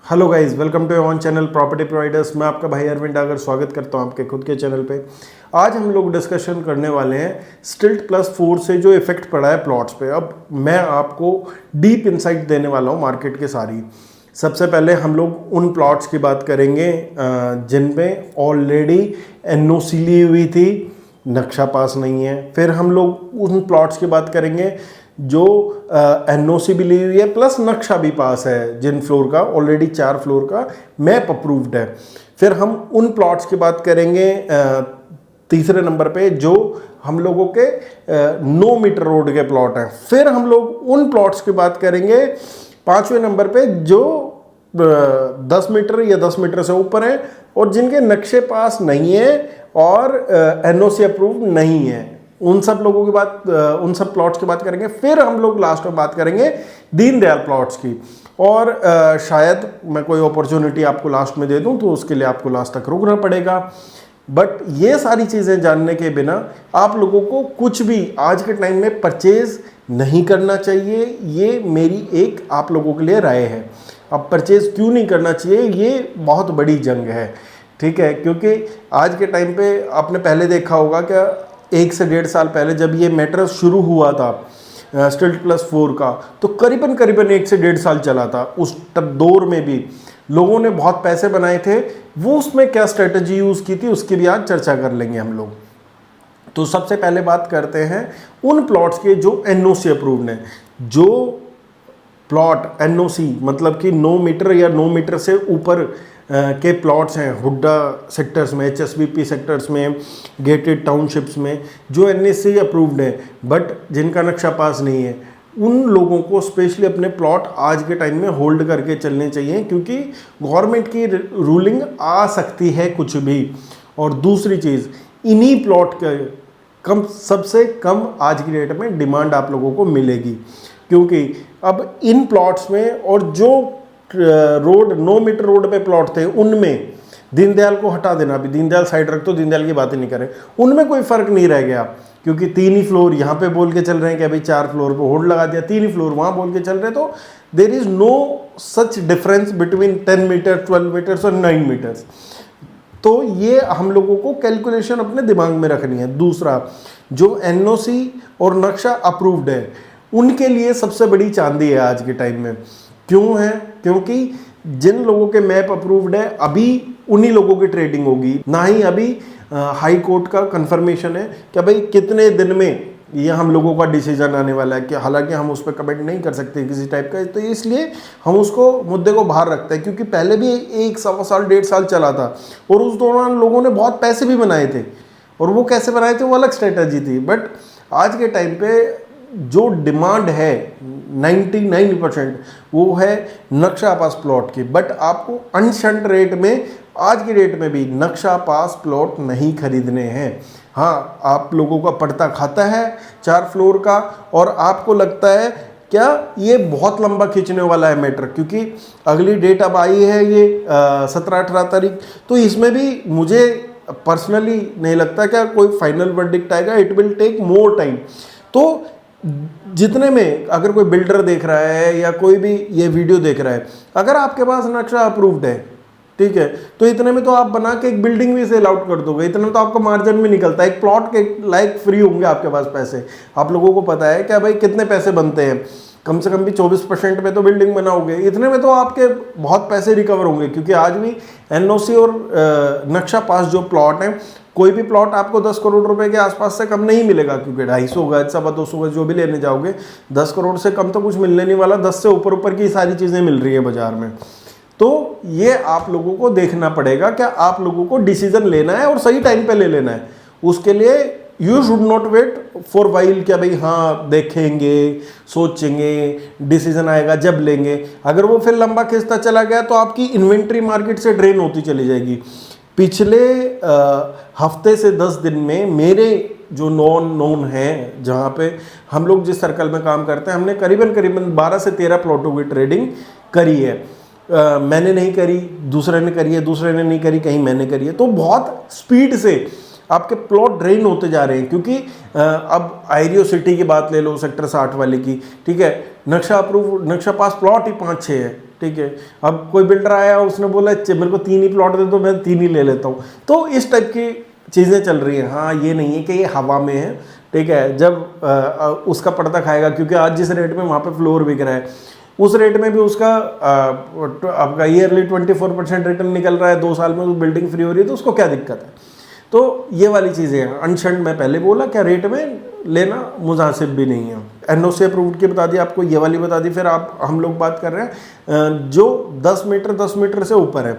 Hello guys, welcome to on channel property providers. मैं आपका भाई अरविंद डागर स्वागत करता हूं आपके खुद के चैनल पे। आज हम लोग डिस्कशन करने वाले हैं स्टिल्ट प्लस 4 से जो इफेक्ट पड़ा है प्लॉट्स पे। अब मैं आपको डीप इंसाइट देने वाला हूं मार्केट के सारी। सबसे पहले हम लोग उन प्लॉट्स की बात करेंगे जिन पे ऑलरेडी एनओसी ली हुई थी, नक्शा पास नहीं है। फिर हम लोग उन प्लॉट्स की बात करेंगे जो एनओसी भी ली हुई है प्लस नक्शा भी पास है, जिन फ्लोर का ऑलरेडी 4 फ्लोर का मैप अप्रूव्ड है। फिर हम उन प्लॉट्स की बात करेंगे तीसरे नंबर पे जो हम लोगों के 9 मीटर रोड के प्लॉट हैं। फिर हम लोग उन प्लॉट्स की बात करेंगे 5वें नंबर पे जो 10 मीटर या 10 मीटर से ऊपर हैं और जिनके नक्शे पास नहीं है और एनओसी अप्रूव नहीं है। उन सब लोगों की बात, उन सब प्लॉट्स की बात करेंगे। फिर हम लोग लास्ट में बात करेंगे दीनदयाल प्लॉट्स की। और शायद मैं कोई अपॉर्चुनिटी आपको लास्ट में दे दूं तो उसके लिए आपको लास्ट तक रुकना पड़ेगा। बट ये सारी चीज़ें जानने के बिना आप लोगों को कुछ भी आज के टाइम में परचेज नहीं करना चाहिए। ये मेरी एक आप लोगों के लिए राय है। अब परचेज क्यों नहीं करना चाहिए, ये बहुत बड़ी जंग है, ठीक है। क्योंकि आज के टाइम पे आपने पहले देखा होगा कि 1 से 1.5 साल पहले जब ये मैटर शुरू हुआ था स्टिल्ट प्लस 4 का, तो करीबन 1 से 1.5 साल चला था। उस दौर में भी लोगों ने बहुत पैसे बनाए थे। वो उसमें क्या स्ट्रेटजी यूज़ की थी उसकी भी आज चर्चा कर लेंगे हम लोग। तो सबसे पहले बात करते हैं उन प्लॉट्स के जो एनओसी अप्रूव्ड हैं। जो प्लॉट एनओसी मतलब कि 9 मीटर या 9 मीटर से ऊपर के प्लॉट्स हैं हुड्डा सेक्टर्स में, एचएसबीपी सेक्टर्स में, गेटेड टाउनशिप्स में, जो एनएसी अप्रूव्ड है बट जिनका नक्शा पास नहीं है, उन लोगों को स्पेशली अपने प्लॉट आज के टाइम में होल्ड करके चलने चाहिए, क्योंकि गवर्नमेंट की रूलिंग आ सकती है कुछ भी। और दूसरी चीज़, इन्हीं प्लॉट के सबसे कम आज की डेट में डिमांड आप लोगों को मिलेगी, क्योंकि अब इन प्लॉट्स में और जो रोड 9 मीटर रोड पे प्लॉट थे उनमें दीनदयाल को हटा देना, अभी दीनदयाल साइड रख, तो दीनदयाल की बात ही नहीं करें, उनमें कोई फर्क नहीं रह गया। क्योंकि 3 ही फ्लोर यहाँ पे बोल के चल रहे हैं कि अभी 4 फ्लोर पे होल्ड लगा दिया, 3 ही फ्लोर वहाँ बोल के चल रहे हैं। तो there is no such difference between 10 metre 12 metres और 9 मीटर्स। तो ये हम लोगों को कैलकुलेशन अपने दिमाग में रखनी है। दूसरा, जो एनओसी और नक्शा अप्रूव्ड है उनके लिए सबसे बड़ी चांदी है आज के टाइम में। क्यों है? क्योंकि जिन लोगों के मैप अप्रूव्ड है अभी उन्हीं लोगों की ट्रेडिंग होगी, ना ही अभी हाई कोर्ट का कंफर्मेशन है कि भाई कितने दिन में ये हम लोगों का डिसीजन आने वाला है। कि हालांकि हम उस पर कमेंट नहीं कर सकते किसी टाइप का, तो इसलिए हम उसको मुद्दे को बाहर रखते हैं। क्योंकि पहले भी 1 सवा साल 1.5 साल चला था और उस दौरान लोगों ने बहुत पैसे भी बनाए थे, और वो कैसे बनाए थे वो अलग स्ट्रेटजी थी। बट आज के टाइम पे जो डिमांड है 99% वो है नक्शा पास प्लॉट की। बट आपको अनशंट रेट में आज की डेट में भी नक्शा पास प्लॉट नहीं खरीदने हैं। हाँ, आप लोगों का पड़ता खाता है 4 फ्लोर का और आपको लगता है क्या ये बहुत लंबा खींचने वाला है मैटर, क्योंकि अगली डेट अब आई है ये 17-18 तारीख। तो इसमें भी मुझे पर्सनली नहीं लगता क्या कोई फाइनल वर्डिक्ट आएगा। It will take more time. तो जितने में अगर कोई बिल्डर देख रहा है या कोई भी ये वीडियो देख रहा है, अगर आपके पास नक्शा अप्रूव्ड है, ठीक है, तो इतने में तो आप बना के एक बिल्डिंग भी सेल आउट कर दोगे। इतने में तो आपका मार्जिन भी निकलता है, एक प्लॉट के लाइक फ्री होंगे आपके पास पैसे। आप लोगों को पता है क्या भाई कितने पैसे बनते हैं, कम से कम भी 24% पे तो बिल्डिंग बनाओगे। इतने में तो आपके बहुत पैसे रिकवर होंगे, क्योंकि आज भी एनओसी और नक्शा पास जो प्लॉट है, कोई भी प्लॉट आपको 10 करोड़ रुपए के आसपास से कम नहीं मिलेगा। क्योंकि 250 गज 250 गज जो भी लेने जाओगे 10 करोड़ से कम तो कुछ मिलने नहीं वाला। 10 से ऊपर ऊपर की सारी चीज़ें मिल रही है बाजार में। तो ये आप लोगों को देखना पड़ेगा, क्या आप लोगों को डिसीजन लेना है और सही टाइम पे ले लेना है। उसके लिए you should not wait for while, क्या भाई हाँ देखेंगे, सोचेंगे, डिसीजन आएगा जब लेंगे। अगर वो फिर लंबा खिंचता चला गया तो आपकी इन्वेंट्री मार्केट से ड्रेन होती चली जाएगी। पिछले हफ्ते से 10 दिन में मेरे जो नोन हैं, जहाँ पे हम लोग जिस सर्कल में काम करते हैं, हमने करीबन 12 से 13 प्लॉटों की ट्रेडिंग करी है। मैंने नहीं करी, दूसरे ने करी है, दूसरे ने नहीं करी, कहीं मैंने करी है। तो बहुत स्पीड से आपके प्लॉट ड्रेन होते जा रहे हैं। क्योंकि अब आयरियो सिटी की बात ले लो, सेक्टर 60 वाले की, ठीक है, नक्शा पास प्लॉट ही 5-6 है। ठीक है। अब कोई बिल्डर आया, उसने बोला मेरे को 3 ही प्लॉट दे दो, मैं 3 ही ले लेता हूँ। तो इस टाइप की चीज़ें चल रही हैं। हाँ, ये नहीं है कि ये हवा में है, ठीक है। जब उसका पर्दा खाएगा, क्योंकि आज जिस रेट में वहाँ पे फ्लोर बिक रहा है, उस रेट में भी उसका आपका ईयरली 24% रिटर्न निकल रहा है, 2 साल में वो बिल्डिंग फ्री हो रही है, तो उसको क्या दिक्कत है। तो ये वाली चीज़ें हैं। अनशंड मैं पहले बोला, क्या रेट में लेना मुनासिब भी नहीं है। एनओसी अप्रूव्ड की बता दी आपको, ये वाली बता दी। फिर हम लोग बात कर रहे हैं जो 10 मीटर से ऊपर है।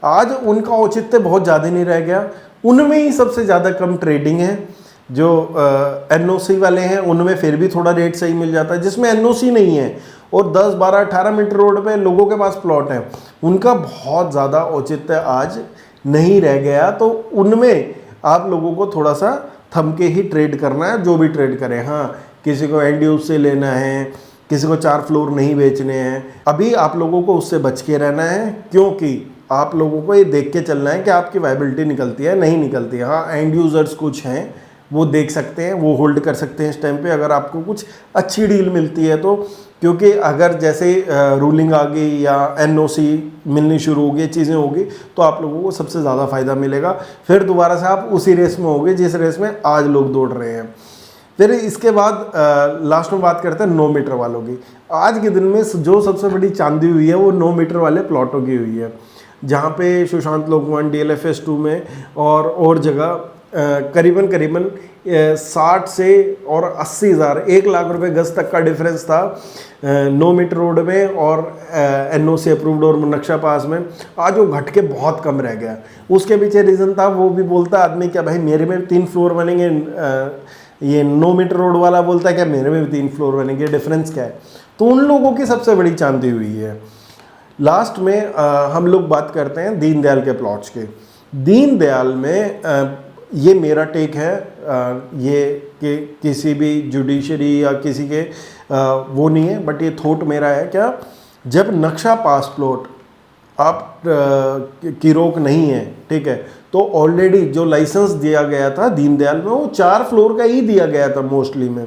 आज उनका औचित्य बहुत ज़्यादा नहीं रह गया, उनमें ही सबसे ज़्यादा कम ट्रेडिंग है। जो एनओसी वाले हैं उनमें फिर भी थोड़ा रेट सही मिल जाता है। जिसमें एनओसी नहीं है और 10, 12, 18 मीटर रोड पे लोगों के पास प्लॉट है, उनका बहुत ज़्यादा औचित्य आज नहीं रह गया। तो उनमें आप लोगों को थोड़ा सा थम के ही ट्रेड करना है, जो भी ट्रेड करें। हाँ, किसी को एंड यूज से लेना है, किसी को 4 फ्लोर नहीं बेचने हैं, अभी आप लोगों को उससे बच के रहना है, क्योंकि आप लोगों को ये देख के चलना है कि आपकी वायबिलिटी निकलती है नहीं निकलती है। हाँ, एंड यूजर्स कुछ हैं, वो देख सकते हैं, वो होल्ड कर सकते हैं इस टाइम पे, अगर आपको कुछ अच्छी डील मिलती है तो। क्योंकि अगर जैसे रूलिंग आ गई या एनओसी मिलनी शुरू होगी, चीज़ें होगी, तो आप लोगों को सबसे ज़्यादा फायदा मिलेगा। फिर दोबारा से आप उसी रेस में होगे जिस रेस में आज लोग दौड़ रहे हैं। फिर इसके बाद लास्ट में बात करते हैं 9 मीटर वालों की। आज के दिन में जो सबसे बड़ी चांदी हुई है वो 9 मीटर वाले प्लॉटों की हुई है, जहाँ पे सुशांत लोकवन DLFS 2 में और जगह करीबन 60 से और 80 हज़ार, 1 लाख रुपए गज तक का डिफरेंस था 9 मीटर रोड में और एनओसी अप्रूव्ड और नक्शा पास में। आज वो घट के बहुत कम रह गया। उसके पीछे रीज़न था, वो भी बोलता आदमी क्या भाई मेरे में 3 फ्लोर बनेंगे, ये 9 मीटर रोड वाला बोलता है क्या मेरे में भी 3 फ्लोर बनेंगे, डिफरेंस क्या है। तो उन लोगों की सबसे बड़ी चांदी हुई है। लास्ट में हम लोग बात करते हैं दीनदयाल के प्लॉट्स के। दीनदयाल में ये मेरा टेक है, ये कि किसी भी जुडिशरी या किसी के वो नहीं है, बट ये थॉट मेरा है। क्या, जब नक्शा पास प्लॉट आप की रोक नहीं है, ठीक है, तो ऑलरेडी जो लाइसेंस दिया गया था दीनदयाल में वो 4 फ्लोर का ही दिया गया था मोस्टली में।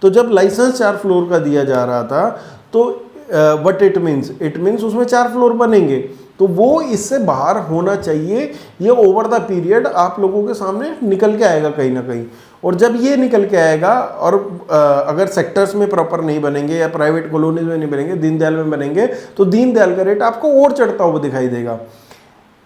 तो जब लाइसेंस 4 फ्लोर का दिया जा रहा था तो व्हाट इट मीन्स उसमें 4 फ्लोर बनेंगे, तो वो इससे बाहर होना चाहिए। ये ओवर द पीरियड आप लोगों के सामने निकल के आएगा कहीं ना कहीं। और जब ये निकल के आएगा और अगर सेक्टर्स में प्रॉपर नहीं बनेंगे या प्राइवेट कॉलोनीज में नहीं बनेंगे, दीनदयाल में बनेंगे, तो दीनदयाल का रेट आपको और चढ़ता हुआ दिखाई देगा।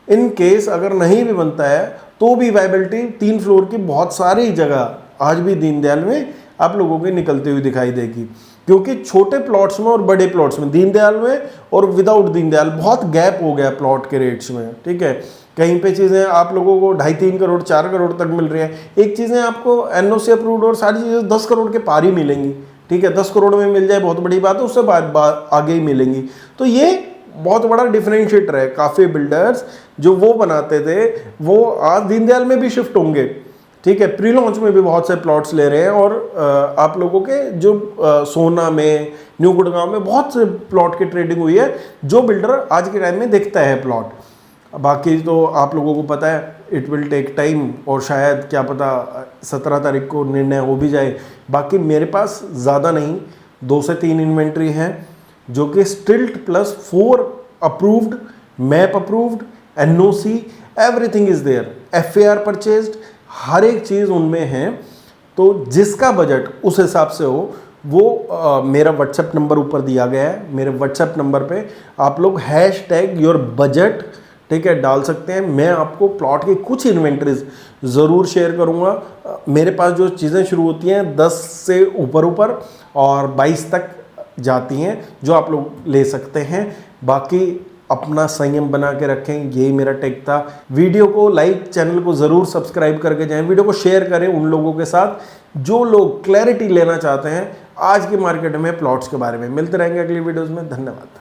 इन केस अगर नहीं भी बनता है तो भी वायबिलिटी 3 फ्लोर की बहुत सारी जगह आज भी दीनदयाल में आप लोगों की निकलती हुई दिखाई देगी। क्योंकि छोटे प्लॉट्स में और बड़े प्लॉट्स में, दीनदयाल में और विदाउट दीनदयाल, बहुत गैप हो गया प्लॉट के रेट्स में, ठीक है। कहीं पे चीज़ें आप लोगों को 2.5-3 करोड़ 4 करोड़ तक मिल रही है। एक चीज़ें आपको एनओसी अप्रूव्ड और सारी चीज़ें 10 करोड़ के पार ही मिलेंगी, ठीक है। 10 करोड़ में मिल जाए बहुत बड़ी बात है, उससे आगे ही मिलेंगी। तो ये बहुत बड़ा डिफरेंशिएटर है। काफ़ी बिल्डर्स जो वो बनाते थे वो आज दीनदयाल में भी शिफ्ट होंगे, ठीक है। प्री लॉन्च में भी बहुत से प्लॉट्स ले रहे हैं और आप लोगों के जो सोना में, न्यू गुड़गांव में बहुत से प्लॉट की ट्रेडिंग हुई है, जो बिल्डर आज के टाइम में देखता है प्लॉट। बाकी तो आप लोगों को पता है इट विल टेक टाइम, और शायद क्या पता 17 तारीख को निर्णय हो भी जाए। बाकी मेरे पास ज़्यादा नहीं, 2 से 3 इन्वेंट्री हैं जो कि stilt +4 approved, map approved, NOC, everything is there, FAR purchased, हर एक चीज़ उनमें है। तो जिसका बजट उस हिसाब से हो वो मेरा व्हाट्सएप नंबर ऊपर दिया गया है। मेरे व्हाट्सएप नंबर पे आप लोग #YourBudget, ठीक है, डाल सकते हैं। मैं आपको प्लॉट की कुछ इन्वेंट्रीज ज़रूर शेयर करूँगा। मेरे पास जो चीज़ें शुरू होती हैं 10 से ऊपर और 22 तक जाती हैं, जो आप लोग ले सकते हैं। बाकी अपना संयम बना के रखें, यही मेरा टेक था। वीडियो को लाइक, चैनल को ज़रूर सब्सक्राइब करके जाएं, वीडियो को शेयर करें उन लोगों के साथ जो लोग क्लैरिटी लेना चाहते हैं आज की मार्केट में प्लॉट्स के बारे में। मिलते रहेंगे अगली वीडियोज़ में। धन्यवाद।